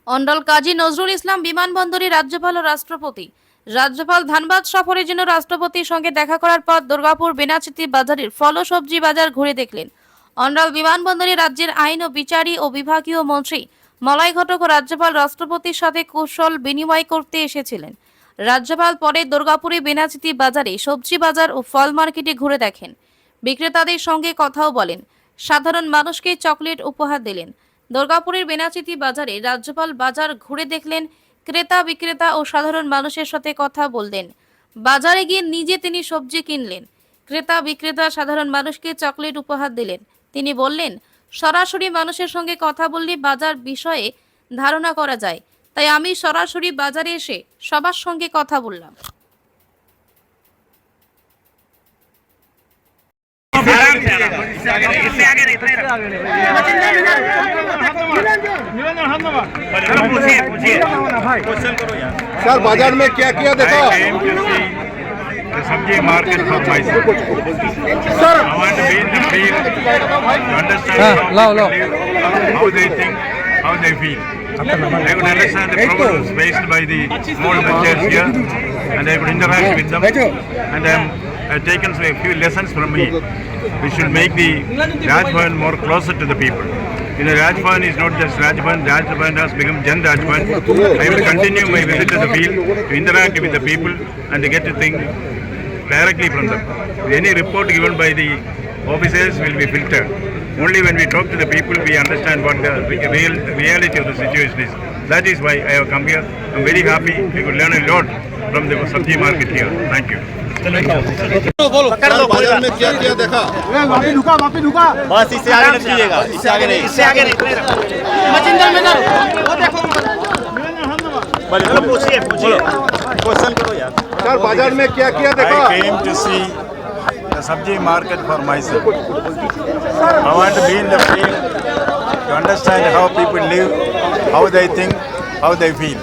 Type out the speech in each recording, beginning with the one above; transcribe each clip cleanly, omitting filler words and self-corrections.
অন্ডাল কাজী নজরুল ইসলাম বিমানবন্দরে রাজ্যপাল ও রাষ্ট্রপতি। রাজ্যপাল ধানবাদ সফরের জন্য রাষ্ট্রপতির সঙ্গে দেখা করার পর দুর্গাপুর বেনাচিতি বাজারের ফল ও সবজি বাজার ঘুরে দেখলেন। অন্ডাল বিমানবন্দরে রাজ্যের আইন ও বিচারি ও বিভাগীয় মন্ত্রী মলয় ঘটক ও রাজ্যপাল রাষ্ট্রপতির সাথে কৌশল বিনিময় করতে এসেছিলেন। রাজ্যপাল পরে দুর্গাপুরে বেনাচিতি বাজারে সবজি বাজার ও ফল মার্কেটে ঘুরে দেখেন। বিক্রেতাদের সঙ্গে কথাও বলেন। সাধারণ মানুষকে চকলেট উপহার দিলেন। দুর্গাপুরের বেনাচিতি বাজারে রাজ্যপাল বাজার ঘুরে দেখলেন, ক্রেতা বিক্রেতা ও সাধারণ মানুষের সাথে কথা বললেন। বাজারে গিয়ে নিজে তিনি সবজি কিনলেন। ক্রেতা বিক্রেতা সাধারণ মানুষকে চকলেট উপহার দিলেন। তিনি বললেন, সরাসরি মানুষের সঙ্গে কথা বললে বাজার বিষয়ে ধারণা করা যায়, তাই আমি সরাসরি বাজারে এসে সবার সঙ্গে কথা বললাম। सर बाजार में क्या किया देखो सब्जी market for myself. Sir I want to be in the field to understand how people live, how they think, how they feel. I could understand the problems faced by the small ventures here, and I could interact with them. And I've taken a few lessons from me. We should make the Raj Bhavan more closer to the people. You know, Raj Bhavan is not just Raj Bhavan. Raj Bhavan has become Jan Raj Bhavan. I will continue my visit to the field to interact with the people and to get to think directly from them. Any report given by the officers will be filtered. Only when we talk to the people, we understand what the reality of the situation is. That is why I have come here. I'm very happy. I could learn a lot from the Sabji market here. Thank you. Sir बाजार में क्या किया देखा बस इससे आगे नहीं कीजिएगा, इससे आगे नहीं, इससे आगे नहीं। चलो पूछिए पूछिए, क्वेश्चन करो यार। सर बाजार में क्या किया देखा I came to see the Sabji market for myself. I want to be in the field to understand how people live, how they think, how they feel.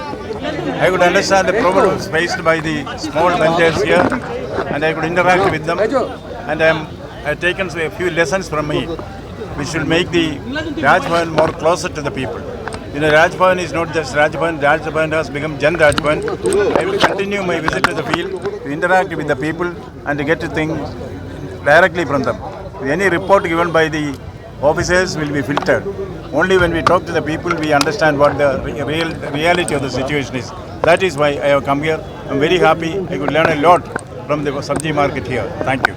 I could understand the problems faced by the small vendors here, and I could interact with them. And I've taken a few lessons from me. We should make the Raj Bhavan more closer to the people. You know, Raj Bhavan is not just Raj Bhavan. Raj Bhavan has become Jan Raj Bhavan. I will continue my visit to the field to interact with the people and to get to think directly from them. Any report given by the officers will be filtered. Only when we talk to the people, we understand what the reality of the situation is. That is why I have come here. I'm very happy. I could learn a lot from the Sabji market here. Thank you.